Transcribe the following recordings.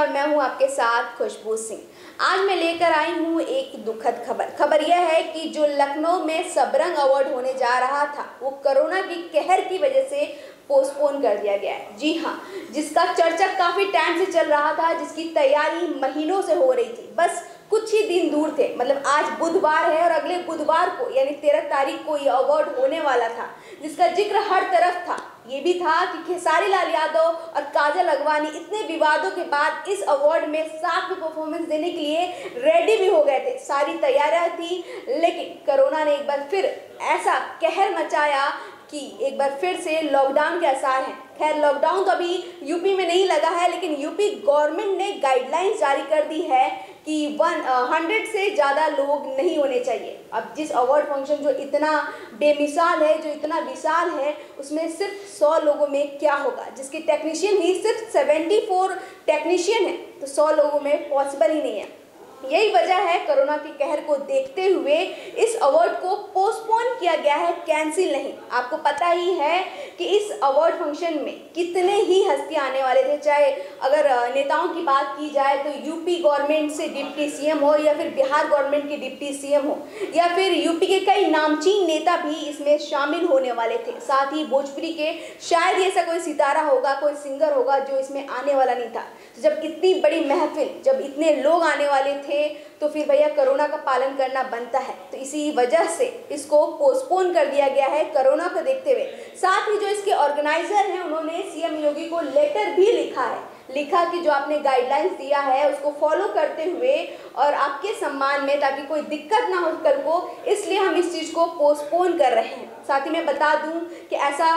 और मैं हूं आपके साथ खुशबू सिंह। आज मैं लेकर आई हूं एक दुखद खबर यह है कि जो लखनऊ में सबरंग अवार्ड होने जा रहा था वो कोरोना की कहर की वजह से पोस्टपोन कर दिया गया है। जी हाँ, जिसका चर्चा काफ़ी टाइम से चल रहा था, जिसकी तैयारी महीनों से हो रही थी, बस कुछ ही दिन दूर थे। मतलब आज बुधवार है और अगले बुधवार को यानी 13 तारीख को ये अवार्ड होने वाला था, जिसका जिक्र हर तरफ था। ये भी था कि खेसारी लाल यादव और काजल अगवानी इतने विवादों के बाद इस अवार्ड में साथ में परफॉर्मेंस देने के लिए रेडी भी हो गए थे, सारी तैयारियां थी। लेकिन कोरोना ने एक बार फिर ऐसा कहर मचाया कि एक बार फिर से लॉकडाउन के आसार हैं। खैर, लॉकडाउन तो अभी यूपी में नहीं लगा है, लेकिन यूपी गवर्नमेंट ने गाइडलाइंस जारी कर दी है कि 100 से ज़्यादा लोग नहीं होने चाहिए। अब जिस अवार्ड फंक्शन जो इतना बेमिसाल है, जो इतना विशाल है, उसमें सिर्फ 100 लोगों में क्या होगा, जिसके टेक्नीशियन ही सिर्फ 74 टेक्नीशियन है, तो 100 लोगों में पॉसिबल ही नहीं है। यही वजह है कोरोना के कहर को देखते हुए इस अवार्ड को पोस्टपोन किया गया है, कैंसिल नहीं। आपको पता ही है कि इस अवार्ड फंक्शन में कितने ही हस्तियां आने वाले थे। चाहे अगर नेताओं की बात की जाए तो यूपी गवर्नमेंट से डिप्टी सीएम हो, या फिर बिहार गवर्नमेंट के डिप्टी सीएम हो, या फिर यूपी के कई नामचीन नेता भी इसमें शामिल होने वाले थे। साथ ही भोजपुरी के शायद ऐसा कोई सितारा होगा, कोई सिंगर होगा जो इसमें आने वाला नहीं था। तो जब इतनी बड़ी महफिल, जब इतने लोग आने वाले थे, तो फिर भैया कोरोना का पालन करना बनता है। तो इसी वजह से इसको पोस्टपोन कर दिया गया है कोरोना को देखते हुए। साथ ही जो इसके ऑर्गेनाइजर हैं, उन्होंने सीएम योगी को लेटर भी लिखा कि जो आपने गाइडलाइंस दिया है उसको फॉलो करते हुए और आपके सम्मान में, ताकि कोई दिक्कत ना हो कल को, इसलिए हम इस चीज़ को पोस्टपोन कर रहे हैं। साथ ही मैं बता दूं कि ऐसा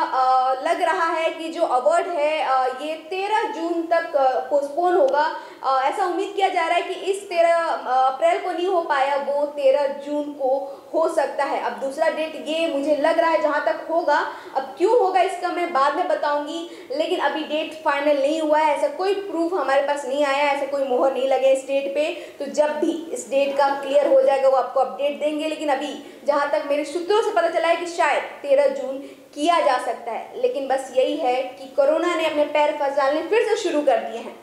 लग रहा है कि जो अवार्ड है ये 13 जून तक पोस्टपोन होगा। ऐसा उम्मीद किया जा रहा है कि इस 13 अप्रैल को नहीं हो पाया, वो 13 जून को हो सकता है। अब दूसरा डेट ये मुझे लग रहा है जहाँ तक होगा, अब क्यों होगा इसका मैं बाद में बताऊंगी, लेकिन अभी डेट फाइनल नहीं हुआ है। ऐसा कोई प्रूफ हमारे पास नहीं आया, ऐसा कोई मोहर नहीं लगे इस डेट पे। तो जब भी इस डेट का क्लियर हो जाएगा वो आपको अपडेट देंगे। लेकिन अभी जहाँ तक मेरे सूत्रों से पता चला है कि शायद 13 जून किया जा सकता है। लेकिन बस यही है कि कोरोना ने अपने पैर फंसाने फिर से शुरू कर दिए हैं।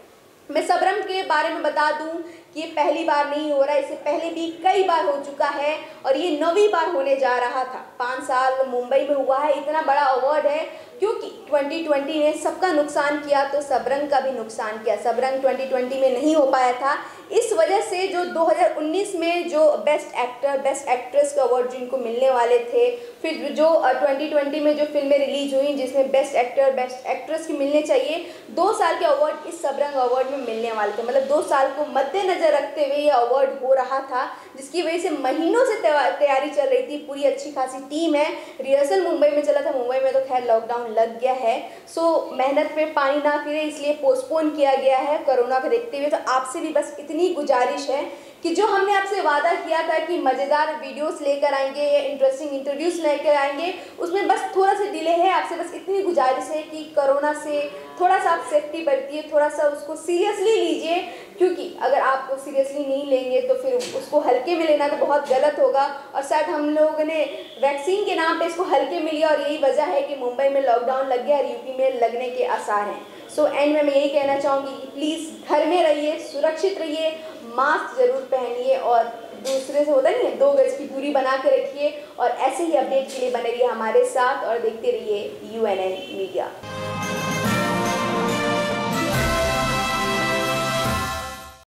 मैं सबरंग के बारे में बता दूं कि ये पहली बार नहीं हो रहा है, इससे पहले भी कई बार हो चुका है और ये 9वीं बार होने जा रहा था। 5 साल मुंबई में हुआ है। इतना बड़ा अवार्ड है क्योंकि 2020 ने सबका नुकसान किया, तो सबरंग का भी नुकसान किया। सबरंग 2020 में नहीं हो पाया था, इस वजह से जो 2019 में जो बेस्ट एक्टर, बेस्ट एक्ट्रेस के अवार्ड जिनको मिलने वाले थे, फिर जो 2020 में जो फिल्में रिलीज हुई जिसमें बेस्ट एक्टर, बेस्ट एक्ट्रेस की मिलने चाहिए, 2 साल के अवार्ड इस सबरंग अवार्ड में मिलने वाले थे। मतलब 2 साल को मद्देनजर रखते हुए ये अवार्ड हो रहा था, जिसकी वजह से महीनों से तैयारी चल रही थी। पूरी अच्छी खासी टीम है, रिहर्सल मुंबई में चला था। मुंबई में तो खैर लॉकडाउन लग गया है, सो मेहनत पे पानी ना फिरे, इसलिए पोस्टपोन किया गया है कोरोना को देखते हुए। तो आपसे भी बस इतनी गुजारिश है कि जो हमने आपसे वादा किया था कि मज़ेदार वीडियोस लेकर आएंगे या इंटरेस्टिंग इंटरव्यूज़ लेकर आएंगे, उसमें बस थोड़ा सा डिले है। आपसे बस इतनी गुजारिश है कि कोरोना से थोड़ा सा आप सेफ्टी बरतिए, थोड़ा सा उसको सीरियसली लीजिए, क्योंकि अगर आप सीरियसली नहीं लेंगे तो फिर उसको हल्के में लेना तो बहुत गलत होगा। और शायद हम लोगों ने वैक्सीन के नाम पे इसको हल्के में लिया और यही वजह है कि मुंबई में लॉकडाउन लग गया और यूपी में लगने के आसार हैं। सो एंड में मैं यही कहना चाहूँगी कि प्लीज़ घर में रहिए, सुरक्षित रहिए, मास्क जरूर पहनिए और दूसरे से होता नहीं है 2 गज की दूरी बना के रखिए। और ऐसे ही अपडेट के लिए बने रहिए हमारे साथ और देखते रहिए UNN मीडिया।